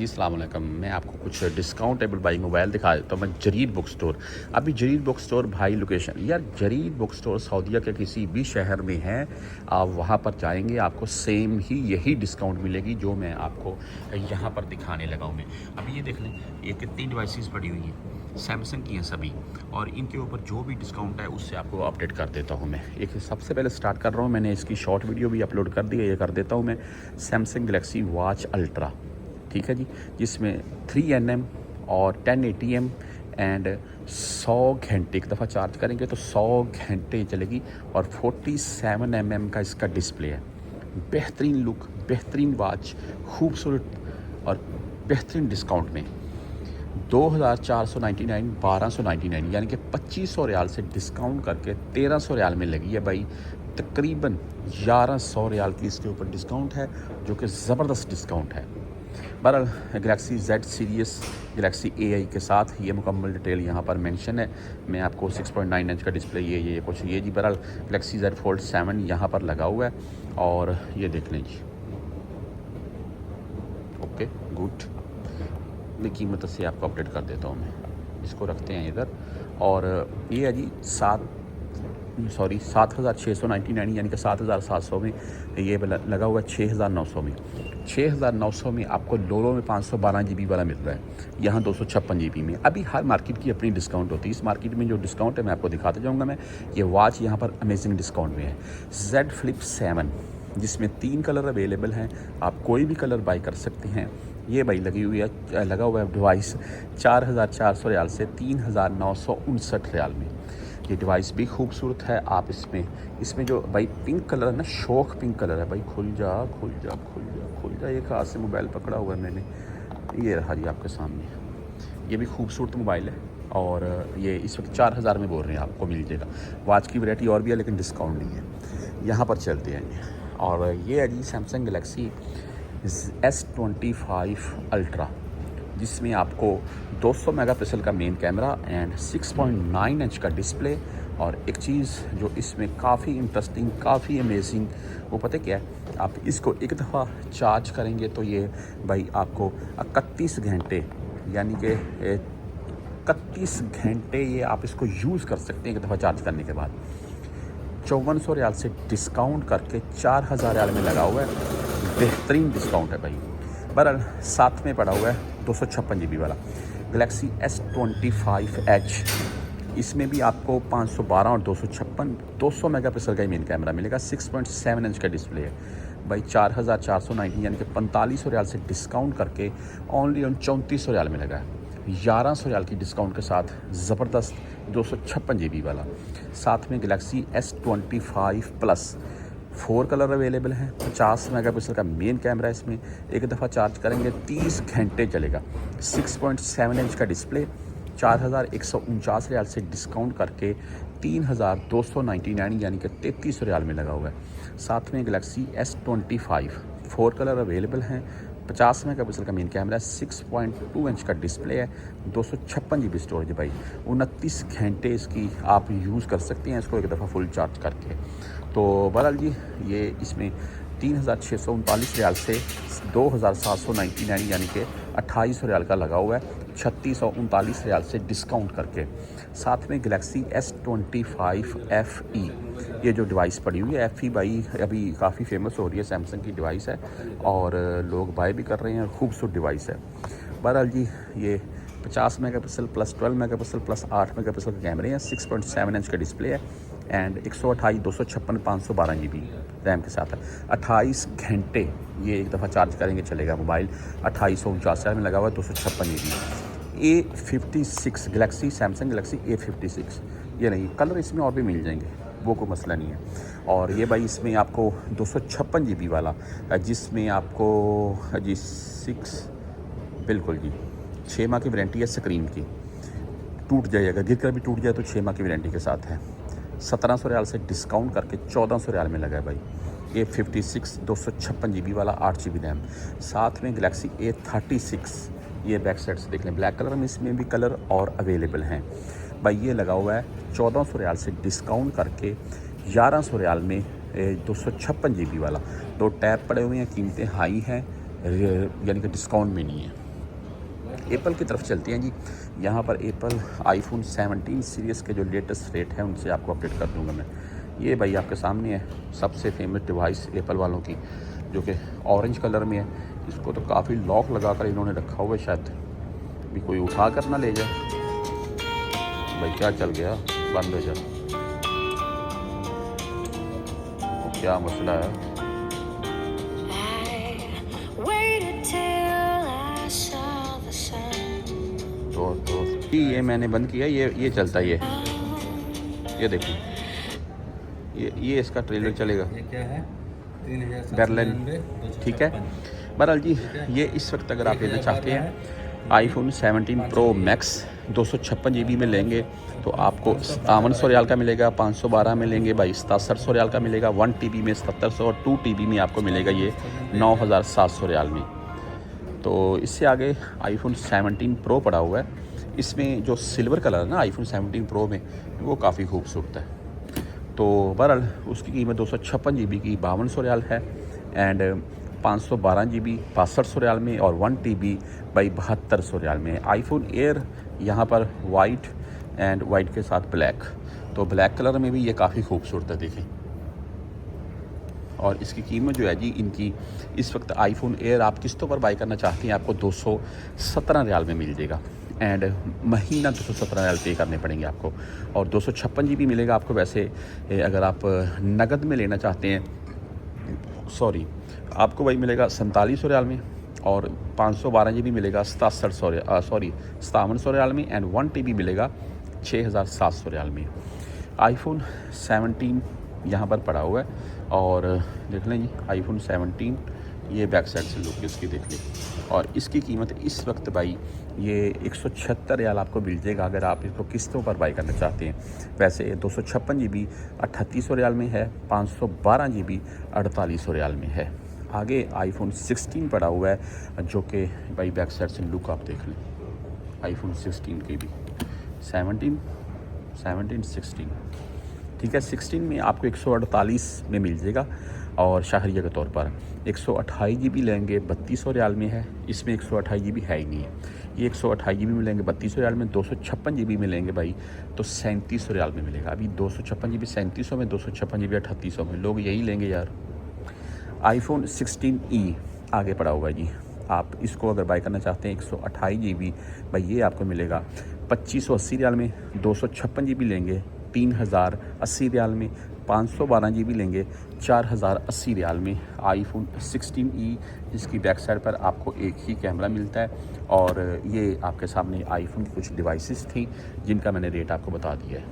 जी अस्सलाम वालेकुम। मैं आपको कुछ डिस्काउंटेबल बाइक मोबाइल दिखा देता हूँ। मैं जरीद बुक स्टोर, अभी जरीद बुक स्टोर भाई लोकेशन यार जरीद बुक स्टोर सऊदीया के किसी भी शहर में है, आप वहाँ पर जाएंगे आपको सेम ही यही डिस्काउंट मिलेगी जो मैं आपको यहाँ पर दिखाने लगा हूँ। मैं अभी ये देख लें, ये कितनी डिवाइसेस पड़ी हुई हैं, सैमसंग की हैं सभी, और इनके ऊपर जो भी डिस्काउंट है उससे आपको अपडेट कर देता हूँ। मैं एक सबसे पहले स्टार्ट कर रहा हूँ, मैंने इसकी शॉर्ट वीडियो भी अपलोड कर दी है, ये कर देता हूँ मैं। सैमसंग गलेक्सी वॉच अल्ट्रा, ठीक है जी, जिसमें 3nm और 1080m एंड 100 घंटे, एक दफ़ा चार्ज करेंगे तो 100 घंटे चलेगी, और 47mm का इसका डिस्प्ले है। बेहतरीन लुक, बेहतरीन वॉच, खूबसूरत और बेहतरीन डिस्काउंट में 2499, 1299 यानी कि 2500 रियाल से डिस्काउंट करके 1300 रियाल में लगी है भाई। तकरीबन 1100 रियाल की इसके ऊपर डिस्काउंट है, जो कि ज़बरदस्त डिस्काउंट है। बहरहाल Galaxy Z series Galaxy AI के साथ ये मुकम्मल डिटेल यहाँ पर मेंशन है। मैं आपको 6.9 इंच का डिस्प्ले ये कुछ ये जी, बहरहाल गलेक्सी Z Fold 7 यहाँ पर लगा हुआ है, और ये देख लें जी। ओके गुड, मैं कीमत से आपको अपडेट कर देता हूँ। मैं इसको रखते हैं इधर, और ये है जी 7,699 यानी कि 7,700 में ये लगा हुआ है। 6,900 में, 6,900 में आपको लोलो में 512 GB वाला मिल रहा है, यहाँ 256 GB में। अभी हर मार्केट की अपनी डिस्काउंट होती है, इस मार्केट में जो डिस्काउंट है मैं आपको दिखाते जाऊँगा। मैं ये वॉच यहाँ पर अमेजिंग डिस्काउंट में है। Z Flip 7 जिसमें 3 कलर अवेलेबल हैं, आप कोई भी कलर बाई कर सकते हैं। ये भाई लगी हुई है, लगा हुआ है डिवाइस 4,400 रियाल से 3,959 रियाल में। ये डिवाइस भी खूबसूरत है। आप इसमें जो भाई पिंक कलर है ना, शौक पिंक कलर है भाई। खुल जा खुल जा खुल जा खुल जा, एक हाथ से मोबाइल पकड़ा हुआ है मैंने, ये रहा जी आपके सामने। ये भी खूबसूरत मोबाइल है, और ये इस वक्त 4000 में बोल रहे हैं आपको मिल जाएगा। वॉच की वैरायटी और भी है लेकिन डिस्काउंट नहीं है। यहाँ पर चलते हैं ये, और ये है जी सैमसंग गलेक्सी S25 अल्ट्रा, जिसमें आपको 200 मेगापिक्सल का मेन कैमरा एंड 6.9 इंच का डिस्प्ले। और एक चीज़ जो इसमें काफ़ी इंटरेस्टिंग, काफ़ी अमेजिंग, वो पता क्या है, आप इसको एक दफ़ा चार्ज करेंगे तो ये भाई आपको 31 घंटे यानी कि 31 घंटे ये आप इसको यूज़ कर सकते हैं एक दफ़ा चार्ज करने के बाद। 5400 रियाल से डिस्काउंट करके 4000 रियाल में लगा हुआ है। बेहतरीन डिस्काउंट है भाई। बहरहाल साथ में पड़ा हुआ है 256 GB वाला गलेक्सी S25H, इसमें भी आपको 512 और 256 200 मेगापिक्सल का ही मेन कैमरा मिलेगा। 6.7 इंच का डिस्प्ले है भाई। 4,490 यानी कि 4500 रियाल से डिस्काउंट करके ओनली ऑन 3400 रियाल में लगा है। 1100 रियाल की डिस्काउंट के साथ ज़बरदस्त 256 GB वाला। साथ में Galaxy S25 plus 4 colour available हैं। 50 मेगापिक्सल का मेन कैमरा है इसमें, एक दफ़ा चार्ज करेंगे 30 घंटे चलेगा। 6.7 इंच का डिस्प्ले, 4,149 रियाल से डिस्काउंट करके 3,299 यानी कि 3300 रियाल में लगा हुआ है। साथ में गलेक्सी S25 4 कलर अवेलेबल हैं। 50 मेगापिक्सल का मेन कैमरा है, 6.2 इंच का डिस्प्ले है, 256 GB स्टोरेज है भाई। 29 घंटे इसकी आप यूज़ कर सकते हैं इसको एक दफ़ा फुल चार्ज करके। तो बहरहाल जी ये इसमें 3,639 रियाल से 2,799 यानी कि 2800 रियाल का लगा हुआ है, 3,639 रियाल से डिस्काउंट करके। साथ में गलेक्सी S25 FE, ये जो डिवाइस पड़ी हुई है FE भाई अभी काफ़ी फेमस हो रही है, सैमसंग की डिवाइस है और लोग बाय भी कर रहे हैं, खूबसूरत डिवाइस है। बहरहाल जी ये 50 megapixel plus 12 megapixel plus 8 megapixel के कैमरे हैं, 6.7 इंच का डिस्प्ले है एंड 128 256 512 GB रैम के साथ है। 28 घंटे ये एक दफ़ा चार्ज करेंगे चलेगा मोबाइल। 2849 में लगा हुआ है, 256 GB। A56 Galaxy, Samsung Galaxy A56, ये नहीं कलर इसमें और भी मिल जाएंगे, वो कोई मसला नहीं है। और ये भाई इसमें आपको 256 GB वाला, जिसमें आपको जी 6 बिल्कुल जी 6 माह की वारंटी है स्क्रीन की, टूट जाएगा गिर कर भी टूट जाए तो 6 माह की वारंटी के साथ है। 1700 रियाल से डिस्काउंट करके 1400 रियाल में लगा है भाई। A56 256 GB वाला 8 GB रैम। साथ में गलेक्सी A36, ये बैक साइड से देख लें ब्लैक कलर में, इसमें भी कलर और अवेलेबल हैं भाई। ये लगा हुआ है 1400 रियाल से डिस्काउंट करके 1100 रियाल में 256 GB वाला। 2 टैब पड़े हुए हैं, कीमतें हाई हैं यानी कि डिस्काउंट में नहीं है। एप्पल की तरफ चलते हैं जी। यहाँ पर एप्पल आईफोन 17 सीरीज़ के जो लेटेस्ट रेट है उनसे आपको अपडेट कर दूँगा मैं। ये भाई आपके सामने है सबसे फेमस डिवाइस एप्पल वालों की, जो कि ऑरेंज कलर में है। इसको तो काफ़ी लॉक लगा कर इन्होंने रखा हुआ है, शायद भी कोई उठा कर ना ले जाए। भाई क्या चल गया, बंद हो जा, तो क्या मसला है? तो ये मैंने बंद किया, ये चलता है, ये देखो, ये इसका ट्रेलर चलेगा। ये क्या है? बर्लिन, ठीक है। बहरहाल जी, ये इस वक्त अगर आप लेना चाहते हैं आईफोन 17 प्रो मैक्स 256 GB में लेंगे तो आपको 5700 रियाल का मिलेगा। 512 में लेंगे भाई 6700 रियाल का मिलेगा। 1 TB में 7700 और 2 TB में आपको मिलेगा ये 9700 रियाल में। तो इससे आगे आईफोन 17 प्रो पड़ा हुआ है। इसमें जो सिल्वर कलर है ना आईफोन 17 प्रो में, वो काफ़ी खूबसूरत है। तो बहरहाल उसकी कीमत 256 GB की 5200 रियाल है एंड 512 GB 6200 रियाल में और 1 TB भाई 7200 रियाल में। आईफोन एयर यहाँ पर वाइट एंड वाइट के साथ ब्लैक, तो ब्लैक कलर में भी ये काफ़ी खूबसूरत है, देखें। और इसकी कीमत जो है जी इनकी इस वक्त आईफोन एयर आप किस्तों पर बाई करना चाहते हैं आपको 217 रियाल में मिल जाएगा एंड महीना 217 रियाल पे करने पड़ेंगे आपको। और 256 GB मिलेगा आपको। वैसे अगर आप नगद में लेना चाहते हैं, सॉरी, आपको भाई मिलेगा 4700 रियाल में और 512 GB मिलेगा 5700 रियाल में एंड 1 TB मिलेगा 6700 रियाल में। आईफोन 17 यहाँ पर पड़ा हुआ है और देख लें जी आईफोन 17, ये बैक साइड से लुक इसकी देख लें। और इसकी कीमत इस वक्त भाई ये 176 रियाल आपको मिल जाएगा अगर आप इसको किस्तों पर बाई करना चाहते हैं। वैसे 256 GB 3800 रियाल में है, 512 GB 4800 रियाल में है। आगे आईफोन 16 पड़ा हुआ है जो कि भाई बैक साइड से लुक आप देख लें आईफोन 16 की भी। 17 16, ठीक है। 16 में आपको 148 में मिल जाएगा और शाहरिया के तौर पर 128 GB लेंगे 3200 रियाल में है। इसमें 128 GB है ही नहीं है, ये 128 GB में लेंगे 3200 रियाल में। 256 GB में लेंगे भाई तो 3700 रियाल में मिलेगा। अभी 256 GB 3700 में, 256 GB 3800 में, लोग यही लेंगे यार। आईफोन 16e आगे पड़ा हुआ है जी। आप इसको अगर बाई करना चाहते हैं 128 GB भाई ये आपको मिलेगा 2580 रियाल में। 256 GB लेंगे 3080 रियाल में। 512 GB लेंगे 4080 रियाल में। आईफोन 16e जिसकी बैक साइड पर आपको एक ही कैमरा मिलता है। और ये आपके सामने आईफोन की कुछ डिवाइसेस थी जिनका मैंने रेट आपको बता दिया है।